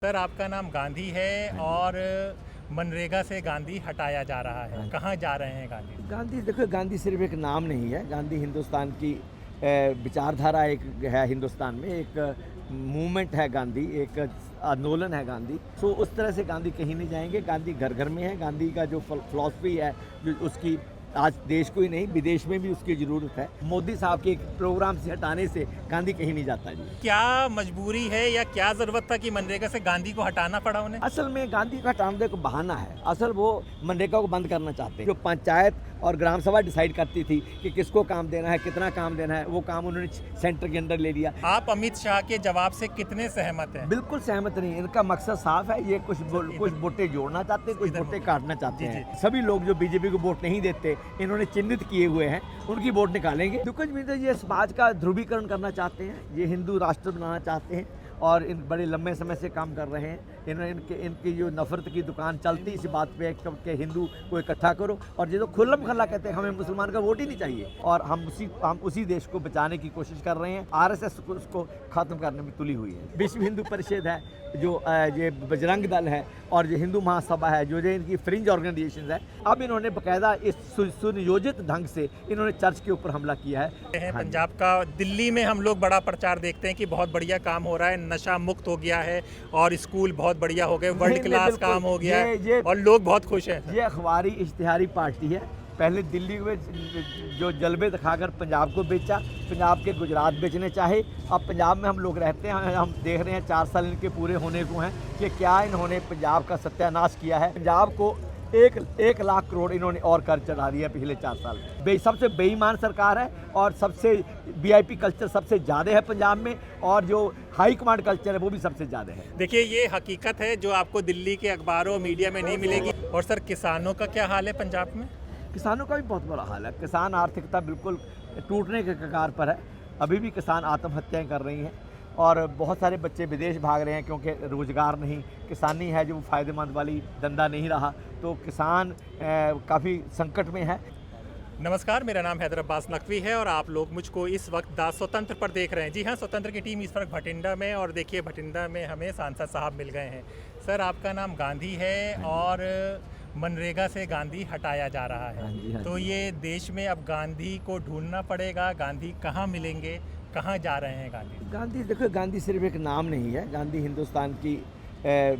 Sir आपका नाम गांधी है और मनरेगा से गांधी हटाया जा रहा है, कहाँ जा रहे हैं गांधी? गांधी देखो, गांधी सिर्फ एक नाम नहीं है। गांधी हिंदुस्तान की विचारधारा एक है। हिंदुस्तान में एक मूवमेंट है गांधी, एक आंदोलन है गांधी। सो उस तरह से गांधी कहीं नहीं जाएंगे। गांधी घर घर में है। गांधी का जो फिलॉसफी है, जो उसकी आज देश को ही नहीं विदेश में भी उसकी ज़रूरत है। मोदी साहब के एक प्रोग्राम से हटाने से गांधी कहीं नहीं जाता जी। क्या मजबूरी है या क्या ज़रूरत था कि मनरेगा से गांधी को हटाना पड़ा उन्हें? असल में गांधी का हटाने का बहाना है। असल वो मनरेगा को बंद करना चाहते हैं। जो पंचायत और ग्राम सभा डिसाइड करती थी कि किसको काम देना है, कितना काम देना है, वो काम उन्होंने सेंटर के अंदर ले लिया। आप अमित शाह के जवाब से कितने सहमत हैं? बिल्कुल सहमत नहीं। इनका मकसद साफ है। ये कुछ वोटें जोड़ना चाहते हैं, कुछ वोटें काटना चाहते हैं। सभी लोग जो बीजेपी को वोट नहीं देते, इन्होंने चिन्हित किए हुए हैं, उनकी वोट निकालेंगे। तो कुछ भी तो ये समाज का ध्रुवीकरण करना चाहते हैं। ये हिंदू राष्ट्र बनाना चाहते हैं और इन बड़े लंबे समय से काम कर रहे हैं। इनकी जो नफरत की दुकान चलती इसी बात पे है कि हिंदू को इकट्ठा करो, और ये तो खुल्लम खल्ला कहते हैं हमें मुसलमान का वोट ही नहीं चाहिए। और हम उसी देश को बचाने की कोशिश कर रहे हैं। आरएसएस को उसको खत्म करने में तुली हुई है। विश्व हिंदू परिषद है, जो ये बजरंग दल है, और जो हिंदू महासभा है, जो इनकी फ्रिंज ऑर्गेनाइजेशन है, अब इन्होंने बाकायदा इस सुनियोजित ढंग से इन्होंने चर्च के ऊपर हमला किया है। पंजाब का दिल्ली में हम लोग बड़ा प्रचार देखते हैं कि बहुत बढ़िया काम हो रहा है, नशा मुक्त हो गया है और स्कूल बहुत बढ़िया हो गए, वर्ल्ड क्लास काम हो गया है और लोग बहुत खुश हैं। ये अखबारी इश्तिहारी पार्टी है। पहले दिल्ली में जो जलवे दिखाकर पंजाब को बेचा, पंजाब के गुजरात बेचने चाहे। अब पंजाब में हम लोग रहते हैं, हम देख रहे हैं 4 साल इनके पूरे होने को हैं कि क्या इन्होंने पंजाब का सत्यानाश किया है। पंजाब को 1 लाख करोड़ इन्होंने और कर चढ़ा दिया पिछले 4 साल में। सबसे बेईमान सरकार है और सबसे वीआईपी कल्चर सबसे ज़्यादा है पंजाब में, और जो हाई कमांड कल्चर है वो भी सबसे ज़्यादा है। देखिए, ये हकीकत है जो आपको दिल्ली के अखबारों मीडिया में नहीं मिलेगी। और सर, किसानों का क्या हाल है पंजाब में? किसानों का भी बहुत बुरा हाल है। किसान आर्थिकता बिल्कुल टूटने के कगार पर है। अभी भी किसान आत्महत्याएं कर रही हैं और बहुत सारे बच्चे विदेश भाग रहे हैं क्योंकि रोज़गार नहीं। किसानी है जो फ़ायदेमंद वाली धंधा नहीं रहा, तो किसान काफ़ी संकट में है। नमस्कार, मेरा नाम हैदर अब्बास नकवी है और आप लोग मुझको इस वक्त द स्वतंत्र पर देख रहे हैं। जी हाँ, स्वतंत्र की टीम इस वक्त भटिंडा में, और देखिए भटिंडा में हमें सांसद साहब मिल गए हैं। सर आपका नाम गांधी है और मनरेगा से गांधी हटाया जा रहा है। तो ये देश में अब गांधी को ढूंढना पड़ेगा। गांधी कहाँ मिलेंगे, कहाँ जा रहे हैं गांधी? गांधी देखो, गांधी सिर्फ एक नाम नहीं है। गांधी हिंदुस्तान की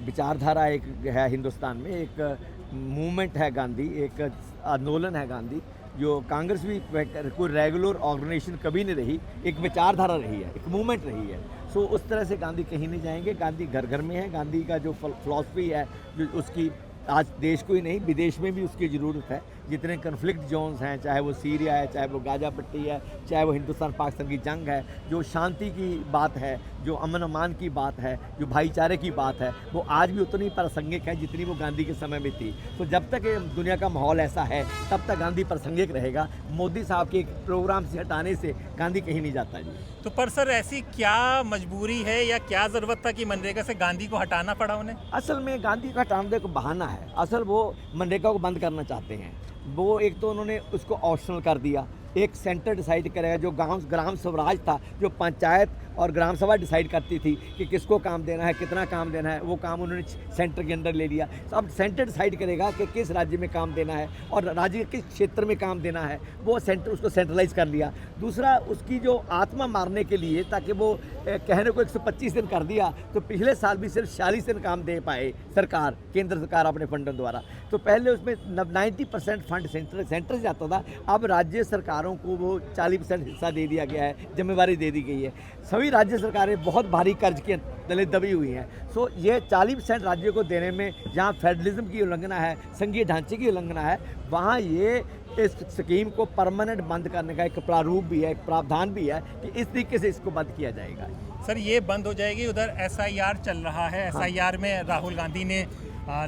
विचारधारा एक है। हिंदुस्तान में एक मूवमेंट है गांधी, एक आंदोलन है गांधी। जो कांग्रेस भी कोई रेगुलर ऑर्गेनाइजेशन कभी नहीं रही, एक विचारधारा रही है, एक मूवमेंट रही है। सो उस तरह से गांधी कहीं नहीं जाएंगे। गांधी घर घर में है। गांधी का जो फिलॉसफी है, जो उसकी आज देश को ही नहीं विदेश में भी उसकी ज़रूरत है। जितने कन्फ्लिक्ट जोन्स हैं, चाहे वो सीरिया है, चाहे वो गाजा पट्टी है, चाहे वो हिंदुस्तान पाकिस्तान की जंग है, जो शांति की बात है, जो अमन अमान की बात है, जो भाईचारे की बात है, वो आज भी उतनी प्रासंगिक है जितनी वो गांधी के समय में थी। तो जब तक दुनिया का माहौल ऐसा है, तब तक गांधी प्रासंगिक रहेगा। मोदी साहब के एक प्रोग्राम से हटाने से गांधी कहीं नहीं जाता जी। तो पर सर, ऐसी क्या मजबूरी है या क्या ज़रूरत था कि मनरेगा से गांधी को हटाना पड़ा उन्हें? असल में गांधी का हटाने का बहाना है। असल वो मनरेगा को बंद करना चाहते हैं। वो एक तो उन्होंने उसको ऑप्शनल कर दिया। एक सेंटर डिसाइड करेगा। जो ग्राम स्वराज था, जो पंचायत और ग्राम सभा डिसाइड करती थी कि किसको काम देना है, कितना काम देना है, वो काम उन्होंने सेंटर के अंदर ले लिया। तो अब सेंटर डिसाइड करेगा कि किस राज्य में काम देना है और राज्य किस क्षेत्र में काम देना है, वो सेंटर उसको सेंट्रलाइज कर लिया। दूसरा, उसकी जो आत्मा मारने के लिए, ताकि वो कहने को 125 दिन कर दिया, तो पिछले साल भी सिर्फ 46 दिन काम दे पाए सरकार, केंद्र सरकार अपने फंडों द्वारा। तो पहले उसमें 90% फंड सेंटर से जाता था। अब राज्य सरकारों को वो 40% हिस्सा दे दिया गया है, जिम्मेवारी दे दी गई है। सभी राज्य सरकारें बहुत भारी कर्ज के तले दबी हुई हैं। सो ये 40% राज्यों को देने में, जहाँ फेडरलिज्म की उल्लंघना है, संघीय ढांचे की उल्लंघना है, वहाँ ये इस स्कीम को परमानेंट बंद करने का एक प्रारूप भी है, एक प्रावधान भी है कि इस तरीके से इसको बंद किया जाएगा। सर, ये बंद हो जाएगी। उधर एसआईआर चल रहा है। एसआईआर में राहुल गांधी ने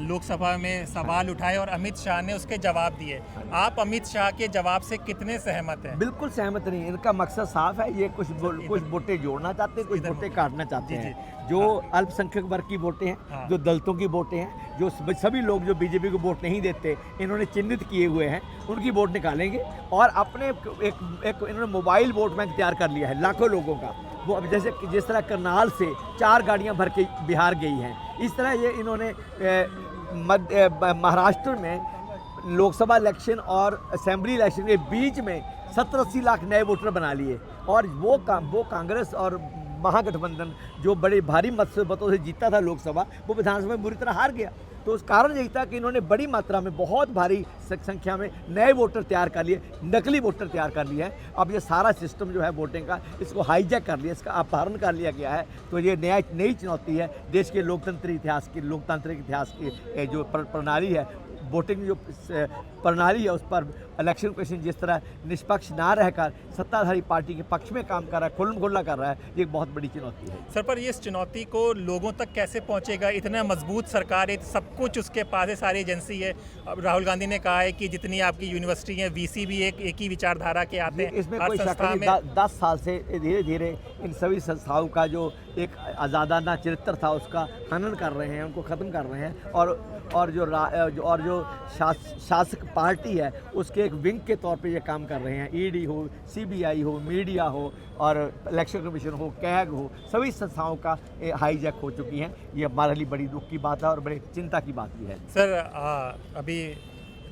लोकसभा में सवाल उठाए और अमित शाह ने उसके जवाब दिए। आप अमित शाह के जवाब से कितने सहमत हैं? बिल्कुल सहमत नहीं। इनका मकसद साफ है। ये कुछ वोटें जोड़ना चाहते हैं, कुछ वोटें काटना चाहते हैं। जो अल्पसंख्यक वर्ग की वोटें हैं, जो दलितों की वोटें हैं, जो सभी लोग जो बीजेपी को वोट नहीं देते, इन्होंने चिन्हित किए हुए हैं, उनकी वोट निकालेंगे। और अपने एक इन्होंने मोबाइल वोट बैंक तैयार कर लिया है लाखों लोगों का। वो अब जैसे जिस तरह करनाल से 4 गाड़ियां भर के बिहार गई हैं, इस तरह ये इन्होंने महाराष्ट्र में लोकसभा इलेक्शन और असेंबली इलेक्शन के बीच में 70-80 लाख नए वोटर बना लिए, और वो कांग्रेस और महागठबंधन जो बड़े भारी मतों से जीता था लोकसभा, वो विधानसभा में बुरी तरह हार गया। तो उस कारण यही था कि इन्होंने बड़ी मात्रा में, बहुत भारी संख्या में नए वोटर तैयार कर लिए, नकली वोटर तैयार कर लिए हैं। अब ये सारा सिस्टम जो है वोटिंग का, इसको हाईजैक कर लिया, इसका अपहरण कर लिया गया है। तो ये नई चुनौती है देश के लोकतांत्रिक इतिहास की जो प्रणाली है, वोटिंग जो प्रणाली है, उस पर इलेक्शन कमीशन जिस तरह निष्पक्ष ना रहकर सत्ताधारी पार्टी के पक्ष में काम कर रहा है, खुल्ला कर रहा है, ये एक बहुत बड़ी चुनौती है। सर, पर ये इस चुनौती को लोगों तक कैसे पहुंचेगा? इतना मजबूत सरकार है, सब कुछ उसके पास है, सारी एजेंसी है। अब राहुल गांधी ने कहा है कि जितनी आपकी यूनिवर्सिटी है, वीसी भी एक ही विचारधारा के आते हैं। इसमें कोई शक नहीं, 10 साल से धीरे धीरे इन सभी संस्थाओं का जो एक आज़ादाना चरित्र था उसका हनन कर रहे हैं, उनको ख़त्म कर रहे हैं, और जो शासक पार्टी है उसके एक विंग के तौर पे ये काम कर रहे हैं। ईडी हो, सीबीआई हो, मीडिया हो, और इलेक्शन कमीशन हो, कैग हो, सभी संस्थाओं का हाईजैक हो चुकी हैं। ये हमारे लिए बड़ी दुख की बात है और बड़ी चिंता की बात भी है। सर, अभी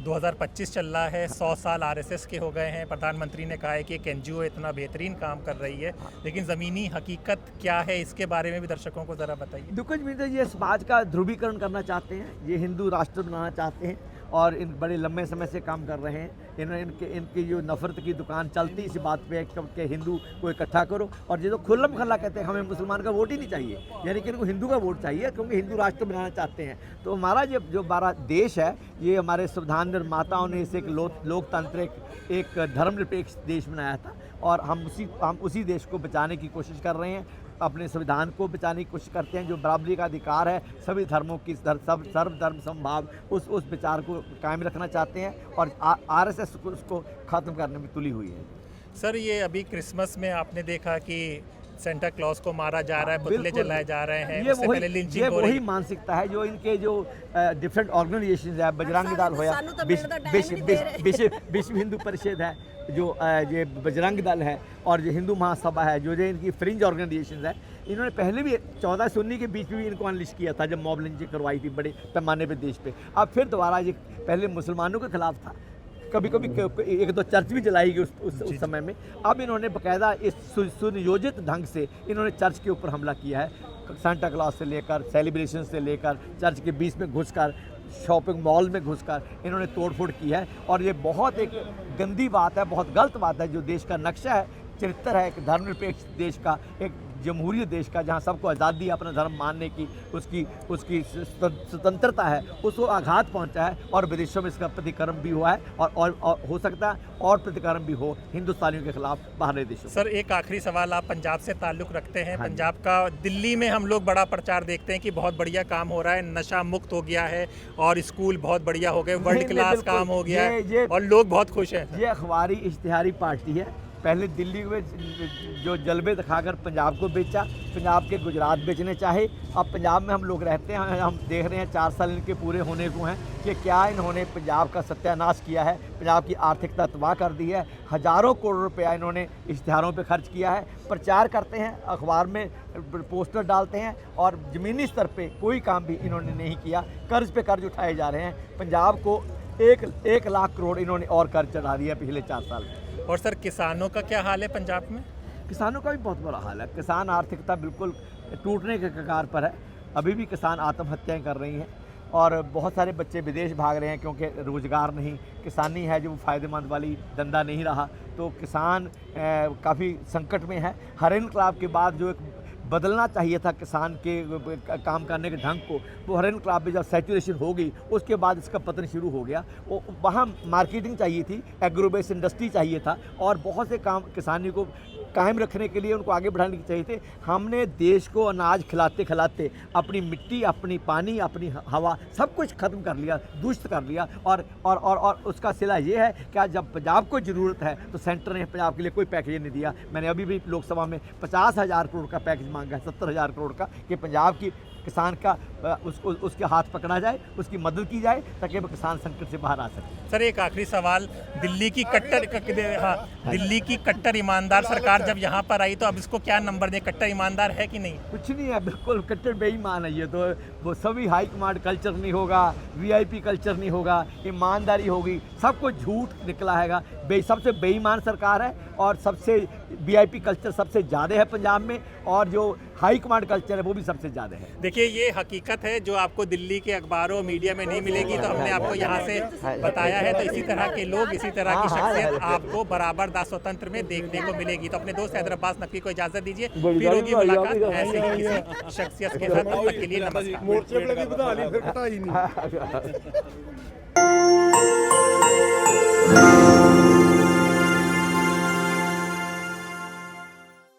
2025 चल रहा है, 100 साल आरएसएस के हो गए हैं। प्रधानमंत्री ने कहा है कि एक एनजीओ इतना बेहतरीन काम कर रही है, लेकिन ज़मीनी हकीकत क्या है, इसके बारे में भी दर्शकों को ज़रा बताइए। दुखद मित्र, ये समाज का ध्रुवीकरण करना चाहते हैं, ये हिंदू राष्ट्र बनाना चाहते हैं, और इन बड़े लंबे समय से काम कर रहे हैं। इनकी जो नफरत की दुकान चलती इसी बात पे है कि हिंदू को इकट्ठा करो, और ये तो खुल्लम खल्ला कहते हैं हमें मुसलमान का वोट ही नहीं चाहिए, यानी कि इनको हिंदू का वोट चाहिए, क्योंकि हिंदू राष्ट्र बनाना चाहते हैं। तो हमारा जो हमारा देश है, ये हमारे संविधान निर्माताओं ने इसे एक लोकतांत्रिक, एक धर्मनिरपेक्ष देश बनाया था, और हम उसी देश को बचाने की कोशिश कर रहे हैं, अपने संविधान को बचाने की कोशिश करते हैं। जो बराबरी का अधिकार है, सभी धर्मों की, सर्वधर्म समभाव, उस विचार को कायम रखना चाहते हैं, और आरएसएस उसको ख़त्म करने में तुली हुई है। सर, ये अभी क्रिसमस में आपने देखा कि सेंटा क्लॉज को मारा जा रहा है, पुतले जलाए जा रहे हैं, उससे पहले लिंचिंग हो रही है। वही मानसिकता है जो इनके जो डिफरेंट ऑर्गेनाइजेशंस है, बजरंग दल हो या विश्व हिंदू परिषद है, जो ये बजरंग दल है, और जो हिंदू महासभा है, जो इनकी फ्रिंज ऑर्गेनाइजेशंस है, इन्होंने पहले भी 14 से 19 के बीच में भी इनको अनलिस्ट किया था, जब मॉब लिंचिंग करवाई थी बड़े पैमाने पे देश पे। अब फिर दोबारा ये पहले मुसलमानों के खिलाफ था, कभी एक दो चर्च भी जलाई गई उस समय में। अब इन्होंने बाकायदा इस सुनियोजित ढंग से इन्होंने चर्च के ऊपर हमला किया है, सांता क्लॉज से लेकर, सेलिब्रेशन से लेकर, चर्च के बीच में घुसकर, शॉपिंग मॉल में घुसकर इन्होंने तोड़फोड़ की है। और ये बहुत एक गंदी बात है, बहुत गलत बात है। जो देश का नक्शा है, चरित्र है, एक धर्मनिरपेक्ष देश का, एक जमहूरी देश का, जहाँ सबको आज़ादी अपना धर्म मानने की उसकी स्वतंत्रता है, उसको आघात पहुँचा है, और विदेशों में इसका प्रतिक्रम भी हुआ है, और हो सकता है और प्रतिक्रम भी हो हिंदुस्तानियों के खिलाफ बाहरी देशों। सर, एक आखिरी सवाल, आप पंजाब से ताल्लुक़ रखते हैं। पंजाब का दिल्ली में हम लोग बड़ा प्रचार देखते हैं कि बहुत बढ़िया काम हो रहा है, नशा मुक्त हो गया है, और स्कूल बहुत बढ़िया हो गए, वर्ल्ड क्लास काम हो गया है, और लोग बहुत खुश हैं। ये अखबारी इश्तिहारी पार्टी है। पहले दिल्ली में जो जलवे दिखाकर पंजाब को बेचा, पंजाब के गुजरात बेचने चाहे। अब पंजाब में हम लोग रहते हैं, हम देख रहे हैं 4 साल इनके पूरे होने को हैं कि क्या इन्होंने पंजाब का सत्यानाश किया है, पंजाब की आर्थिकता तबाह कर दी है। हज़ारों करोड़ रुपया इन्होंने इश्तिहारों पे खर्च किया है, प्रचार करते हैं, अखबार में पोस्टर डालते हैं, और ज़मीनी स्तर पे कोई काम भी इन्होंने नहीं किया। कर्ज पे कर्ज उठाए जा रहे हैं। पंजाब को 1 लाख करोड़ इन्होंने और कर्ज चढ़ा दिया पिछले 4 साल में। और सर, किसानों का क्या हाल है पंजाब में? किसानों का भी बहुत बुरा हाल है। किसान आर्थिकता बिल्कुल टूटने के कगार पर है। अभी भी किसान आत्महत्याएं कर रही हैं, और बहुत सारे बच्चे विदेश भाग रहे हैं, क्योंकि रोज़गार नहीं, किसानी है जो फ़ायदेमंद वाली धंधा नहीं रहा। तो किसान काफ़ी संकट में है। हर इनकलाब के बाद जो एक बदलना चाहिए था किसान के काम करने के ढंग को, वो हर इनकलाब में जब सैचुरेशन हो गई, उसके बाद इसका पतन शुरू हो गया। वहाँ मार्केटिंग चाहिए थी, एग्रो बेस इंडस्ट्री चाहिए था, और बहुत से काम किसानी को कायम रखने के लिए उनको आगे बढ़ाने की चाहिए थे। हमने देश को अनाज खिलाते खिलाते अपनी मिट्टी, अपनी पानी, अपनी हवा, सब कुछ ख़त्म कर लिया, दूषित कर लिया। और उसका सिला ये है कि जब पंजाब को ज़रूरत है तो सेंटर ने पंजाब के लिए कोई पैकेज नहीं दिया। मैंने अभी भी लोकसभा में 50,000 करोड़ का पैकेज मांगा है, 70,000 करोड़ का, कि पंजाब की किसान का उसके हाथ पकड़ा जाए, उसकी मदद की जाए ताकि वो किसान संकट से बाहर आ सके। सर एक आखिरी सवाल, दिल्ली की कट्टर ईमानदार सरकार जब यहाँ पर आई तो अब इसको क्या नंबर दें, कट्टर ईमानदार है कि नहीं? कुछ नहीं है, बिल्कुल कट्टर बेईमान है ये तो। वो सभी हाई कमांड कल्चर नहीं होगा, वीआईपी कल्चर नहीं होगा, ईमानदारी होगी, सब कुछ झूठ निकला हैगा। सबसे बेईमान सरकार है और सबसे वीआईपी कल्चर सबसे ज़्यादा है पंजाब में, और जो हाई कमांड कल्चर है वो भी सबसे ज़्यादा है। देखिए ये हकीकत है जो आपको दिल्ली के अखबारों मीडिया में नहीं मिलेगी, तो हमने आपको यहाँ से बताया है। तो इसी तरह के लोग, इसी तरह की शख्सियत आपको बराबर दास स्वतंत्र में देखने को मिलेगी। तो अपने दोस्त हैदर अब्बास नकवी को इजाज़त दीजिए, फिर होगी मुलाकात ऐसे ही किसी शख्सियत के साथ। तब तक के लिए नमस्कार। मोर्चे पे भी बता ली, फिर घटाई नहीं।